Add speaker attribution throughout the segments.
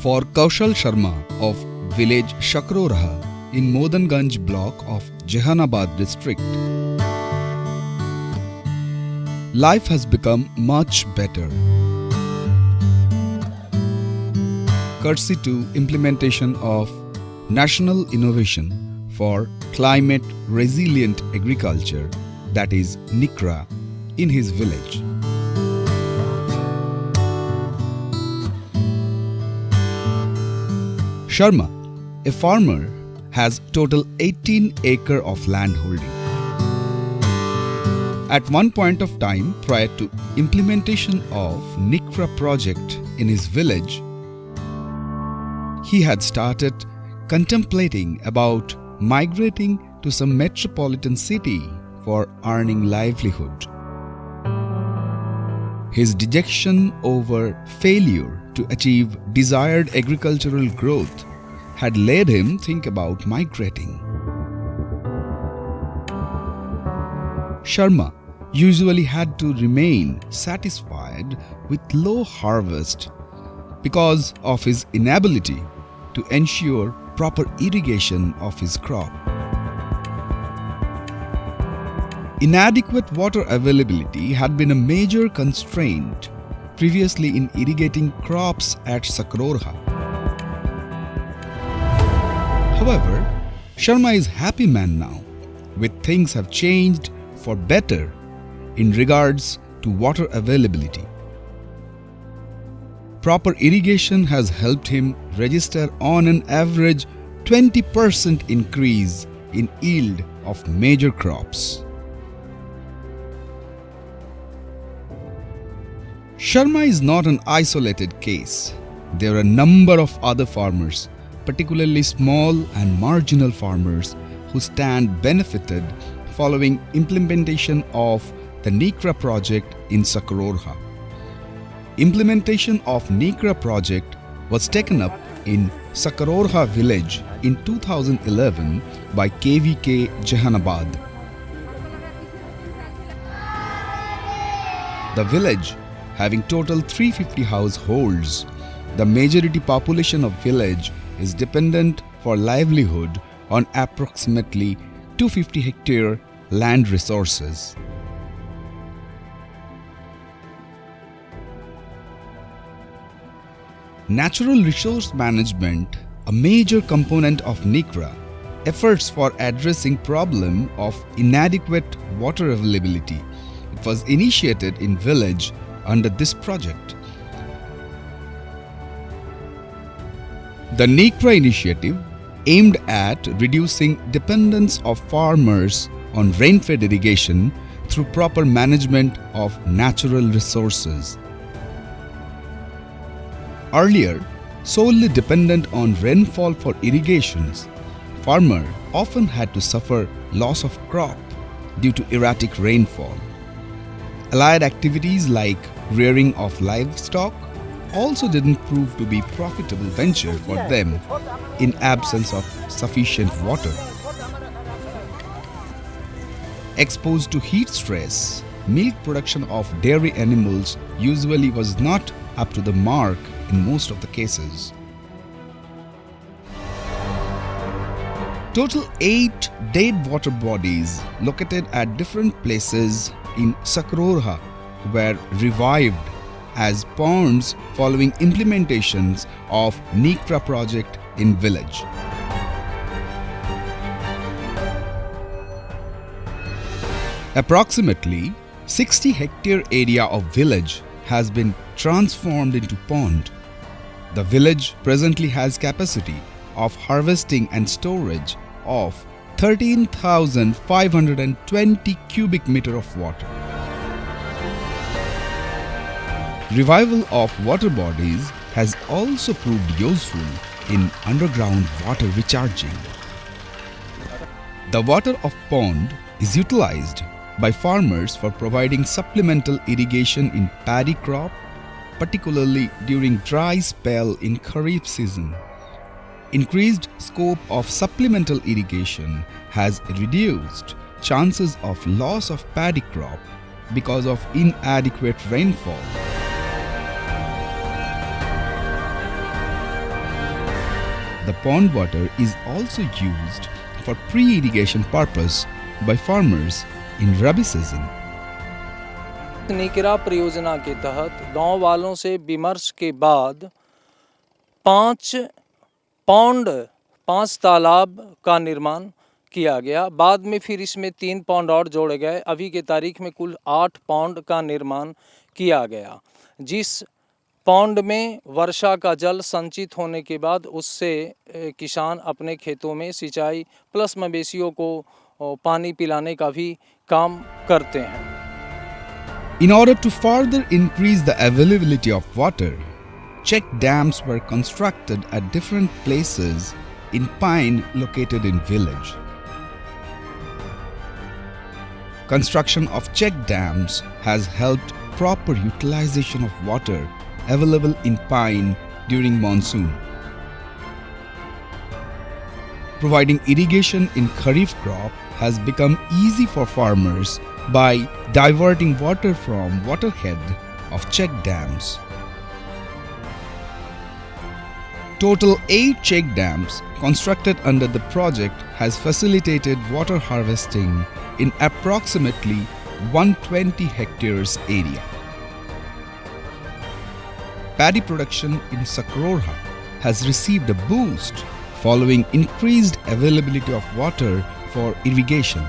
Speaker 1: For Kaushal Sharma of village Shakrorha in Modanganj block of Jehanabad district, life has become much better courtesy to implementation of National Innovation for Climate Resilient Agriculture, that is NICRA, in his village. Sharma, a farmer, has total 18 acre of land holding. At one point of time prior to implementation of NICRA project in his village, he had started contemplating about migrating to some metropolitan city for earning livelihood. His dejection over failure to achieve desired agricultural growth had led him think about migrating. Sharma usually had to remain satisfied with low harvest because of his inability to ensure proper irrigation of his crop. Inadequate water availability had been a major constraint previously in irrigating crops at Shakrorha. However, Sharma is a happy man now, with things have changed for better in regards to water availability. Proper irrigation has helped him register on an average 20% increase in yield of major crops. Sharma is not an isolated case. There are a number of other farmers, particularly small and marginal farmers, who stand benefited following implementation of the NICRA project in Shakrorha. Implementation of NICRA project was taken up in Shakrorha village in 2011 by KVK Jehanabad. The village, having total 350 households, the majority population of village is dependent for livelihood on approximately 250 hectare land resources. Natural resource management, a major component of NICRA, efforts for addressing problem of inadequate water availability. It was initiated in village under this project. The NICRA initiative aimed at reducing dependence of farmers on rain-fed irrigation through proper management of natural resources. Earlier, solely dependent on rainfall for irrigations, farmer often had to suffer loss of crop due to erratic rainfall. Allied activities like rearing of livestock also didn't prove to be profitable venture for them in absence of sufficient water. Exposed to heat stress, milk production of dairy animals usually was not up to the mark in most of the cases. Total 8 dead water bodies located at different places in Shakrorha were revived as ponds following implementations of NICRA project in village. Approximately 60 hectare area of village has been transformed into pond. The village presently has capacity of harvesting and storage of 13,520 cubic meter of water. Revival of water bodies has also proved useful in underground water recharging. The water of pond is utilized by farmers for providing supplemental irrigation in paddy crop, particularly during dry spell in Kharif season. Increased scope of supplemental irrigation has reduced chances of loss of paddy crop because of inadequate rainfall. The pond water is also used for pre-irrigation purpose by farmers in Rabi season.
Speaker 2: निकिरा परियोजना के तहत गांव वालों से विमर्श के बाद 5 तालाब का निर्माण किया गया। बाद में फिर इसमें 3 पौंड और जोड़े गए। अभी के तारीख में कुल 8 पौंड का निर्माण किया गया, जिस पौंड में वर्षा का जल संचित होने के बाद उससे किसान अपने खेतों में सिंचाई प्लस मवेशियों को पानी पिलाने का भी काम करते हैं।
Speaker 1: In order to further increase the availability of water, check dams were constructed at different places in Pine located in village. Construction of check dams has helped proper utilization of water available in Pine during monsoon. Providing irrigation in Kharif crop has become easy for farmers by diverting water from waterhead of check dams. Total 8 check dams constructed under the project has facilitated water harvesting in approximately 120 hectares area. Paddy production in Sakrorha has received a boost following increased availability of water for irrigation.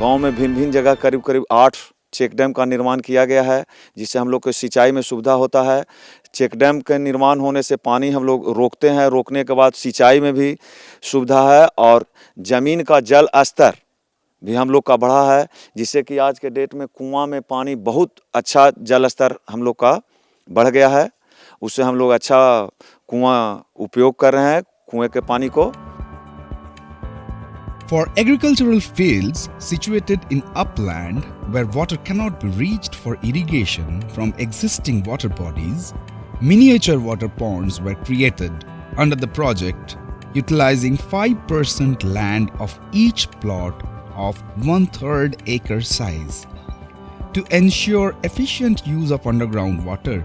Speaker 3: गांव में भिन्न भिन्न जगह करीब करीब 8 check dam का निर्माण किया गया है, जिससे हम लोग को सिंचाई में सुविधा होता है। चेक डैम के निर्माण होने से पानी हम लोग रोकते हैं, रोकने के बाद सिंचाई में भी सुविधा है और ज़मीन का जल स्तर भी हम लोग का बढ़ा है, जिससे कि आज के डेट में कुआं में पानी बहुत अच्छा जल स्तर हम लोग का बढ़ गया है। उससे हम लोग अच्छा कुआं उपयोग कर रहे हैं कुएं के पानी को।
Speaker 1: For agricultural fields situated in upland where water cannot be reached for irrigation from existing water bodies, miniature water ponds were created under the project, utilizing 5% land of each plot of 1/3 acre size. To ensure efficient use of underground water,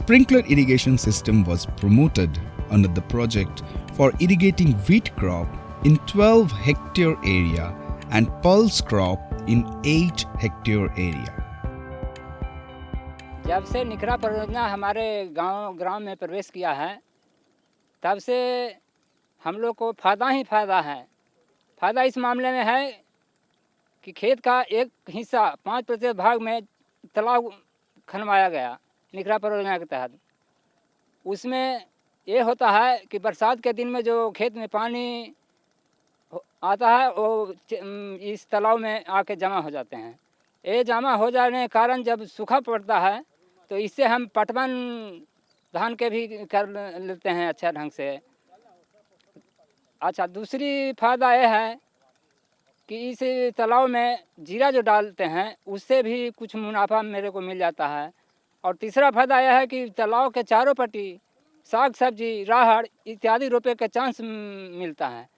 Speaker 1: sprinkler irrigation system was promoted under the project for irrigating wheat crop in 12 hectare area and pulse crop in 8 hectare area.
Speaker 4: जब से निकरा परियोजना हमारे ग्राम में प्रवेश किया है, तब से हम लोग को फ़ायदा ही फ़ायदा है। फ़ायदा इस मामले में है कि खेत का एक हिस्सा 5% भाग में तालाब खनवाया गया निकरा परियोजना के तहत। उसमें ये होता है कि बरसात के दिन में जो खेत में पानी आता है वो इस तालाब में आके जमा हो जाते हैं। ये जमा हो जाने के कारण जब सूखा पड़ता है तो इससे हम पटवन धान के भी कर लेते हैं अच्छा ढंग से। अच्छा, दूसरी फ़ायदा ये है कि इस तालाब में जीरा जो डालते हैं उससे भी कुछ मुनाफा मेरे को मिल जाता है। और तीसरा फ़ायदा यह है कि तालाब के चारों पट्टी साग सब्जी राहड़ इत्यादि रोपे के चांस मिलता है,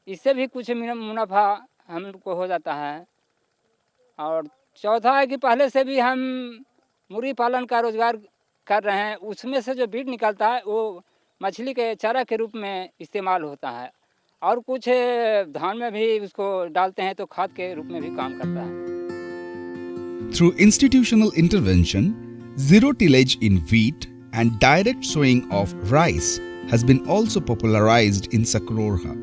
Speaker 4: इससे भी कुछ मुनाफा हमको हो जाता है। और चौथा है कि पहले से भी हम मुर्गी पालन का रोज़गार कर रहे हैं, उसमें से जो बीज निकलता है वो मछली के चारा के रूप में इस्तेमाल होता है और कुछ धान में भी उसको डालते हैं तो खाद के रूप में भी काम करता है।
Speaker 1: Through institutional intervention, zero tillage in wheat and direct sowing of rice has been also popularized in Sakrorha.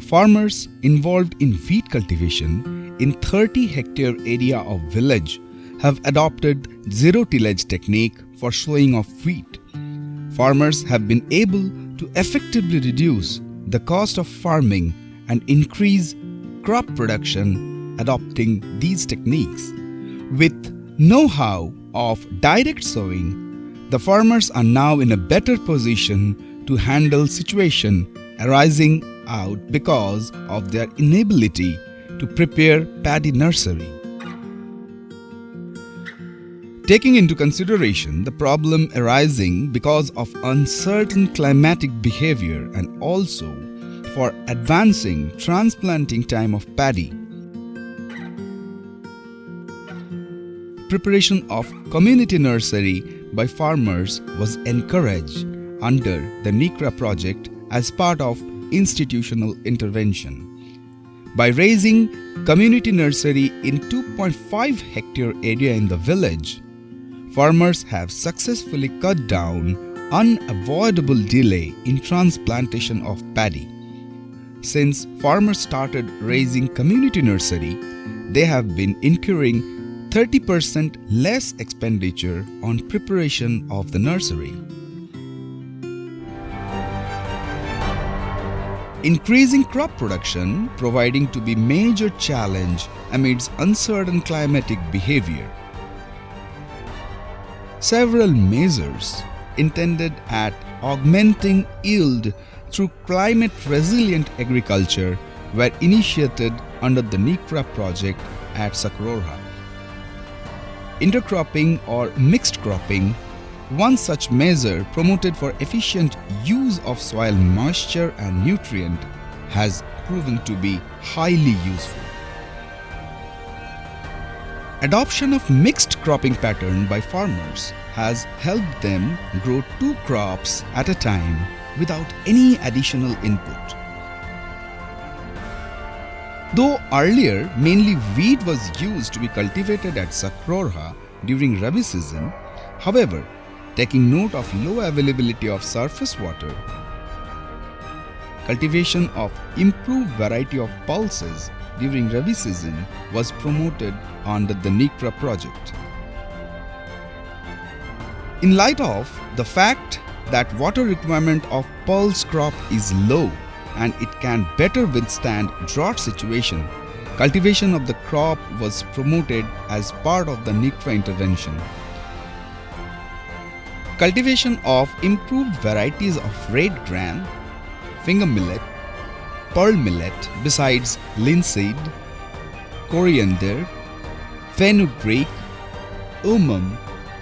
Speaker 1: Farmers involved in wheat cultivation in 30 hectare area of village have adopted zero tillage technique for sowing of wheat. Farmers have been able to effectively reduce the cost of farming and increase crop production adopting these techniques. With know-how of direct sowing, the farmers are now in a better position to handle situation arising out because of their inability to prepare paddy nursery. Taking into consideration the problem arising because of uncertain climatic behavior and also for advancing transplanting time of paddy, preparation of community nursery by farmers was encouraged under the NICRA project as part of institutional intervention. By raising community nursery in 2.5 hectare area in the village, farmers have successfully cut down unavoidable delay in transplantation of paddy. Since farmers started raising community nursery, they have been incurring 30% less expenditure on preparation of the nursery. Increasing crop production proving to be major challenge amidst uncertain climatic behavior. Several measures intended at augmenting yield through climate resilient agriculture were initiated under the NICRA project at Sakroha. Intercropping or mixed cropping, one such measure promoted for efficient use of soil moisture and nutrient, has proven to be highly useful. Adoption of mixed cropping pattern by farmers has helped them grow 2 crops at a time without any additional input. Though earlier mainly wheat was used to be cultivated at Sakroha during Rabi season, however, taking note of low availability of surface water, cultivation of improved variety of pulses during Rabi season was promoted under the NICRA project. In light of the fact that water requirement of pulse crop is low and it can better withstand drought situation, cultivation of the crop was promoted as part of the NICRA intervention. Cultivation of improved varieties of red gram, finger millet, pearl millet besides linseed, coriander, fenugreek,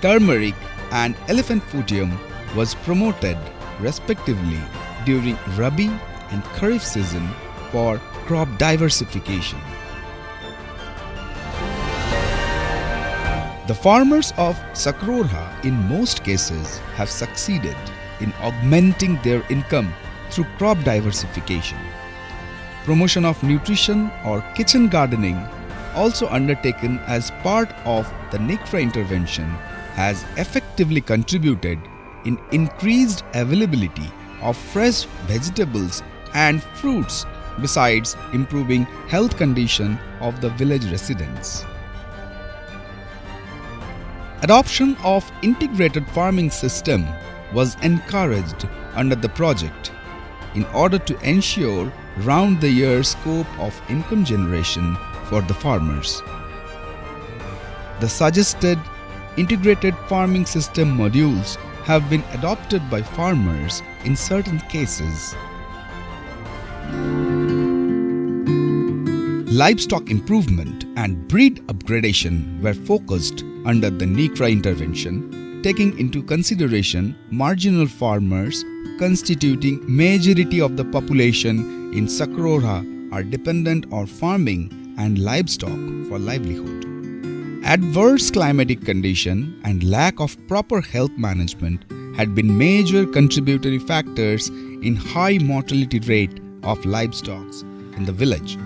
Speaker 1: turmeric and elephantium was promoted respectively during Rabi and Kharif season for crop diversification. The farmers of Sakroha in most cases have succeeded in augmenting their income through crop diversification. Promotion of nutrition or kitchen gardening, also undertaken as part of the NICRA intervention, has effectively contributed in increased availability of fresh vegetables and fruits, besides improving health condition of the village residents. Adoption of integrated farming system was encouraged under the project in order to ensure round-the-year scope of income generation for the farmers. The suggested integrated farming system modules have been adopted by farmers in certain cases. Livestock improvement and breed upgradation were focused under the NICRA intervention, taking into consideration marginal farmers constituting majority of the population in Sakroha are dependent on farming and livestock for livelihood. Adverse climatic condition and lack of proper health management had been major contributory factors in high mortality rate of livestock in the village.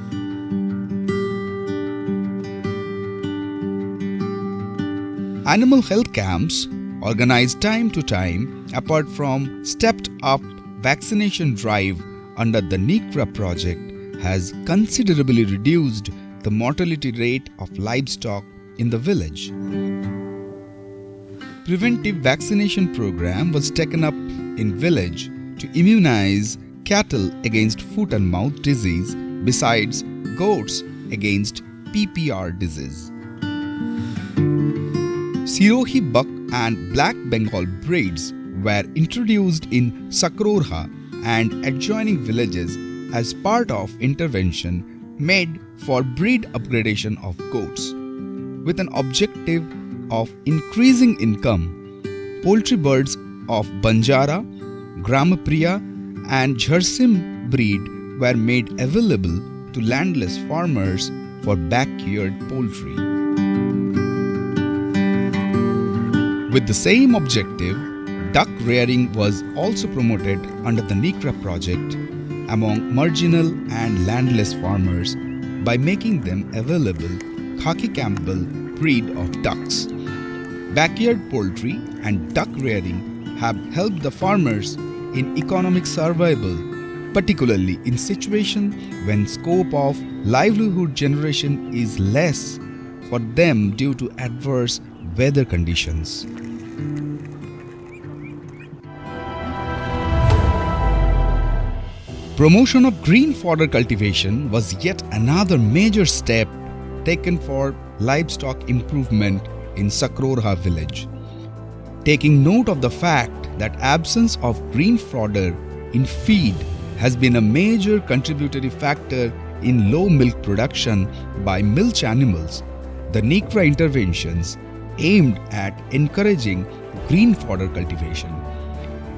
Speaker 1: Animal health camps, organized time to time, apart from stepped-up vaccination drive under the NICRA project, has considerably reduced the mortality rate of livestock in the village. Preventive vaccination program was taken up in village to immunize cattle against foot and mouth disease, besides goats against PPR disease. Sirohi buck and black Bengal breeds were introduced in Sakroha and adjoining villages as part of intervention made for breed upgradation of goats. With an objective of increasing income, poultry birds of Banjara, Gramapriya and Jharsim breed were made available to landless farmers for backyard poultry. With the same objective, duck rearing was also promoted under the NICRA project among marginal and landless farmers by making them available Khaki Campbell breed of ducks. Backyard poultry and duck rearing have helped the farmers in economic survival, particularly in situations when scope of livelihood generation is less for them due to adverse weather conditions. Promotion of green fodder cultivation was yet another major step taken for livestock improvement in Sakrorha village. Taking note of the fact that absence of green fodder in feed has been a major contributory factor in low milk production by milch animals, the NICRA interventions aimed at encouraging green fodder cultivation.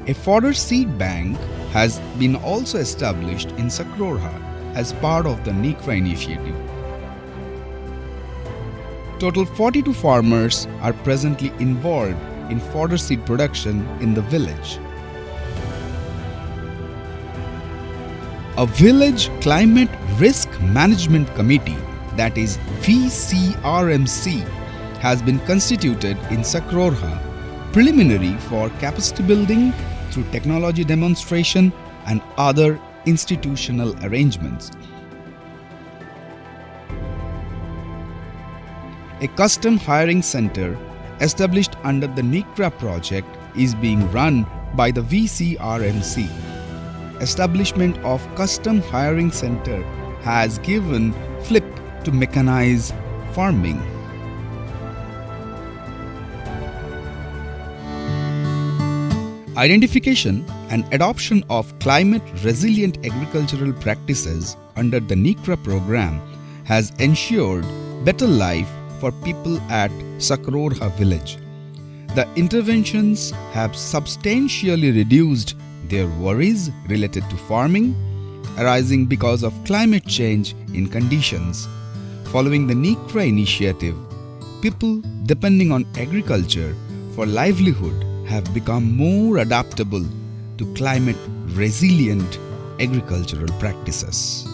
Speaker 1: A fodder seed bank has been also established in Sakrorha as part of the NICRA initiative. Total 42 farmers are presently involved in fodder seed production in the village. A village climate risk management committee, that is VCRMC, has been constituted in Sakrorha, preliminary for capacity building through technology demonstration and other institutional arrangements. A custom hiring center established under the NICRA project is being run by the VCRMC. Establishment of custom hiring center has given flip to mechanized farming. Identification and adoption of climate resilient agricultural practices under the NICRA program has ensured better life for people at Sakrorha village. The interventions have substantially reduced their worries related to farming arising because of climate change in conditions. Following the NICRA initiative, people depending on agriculture for livelihood have become more adaptable to climate resilient agricultural practices.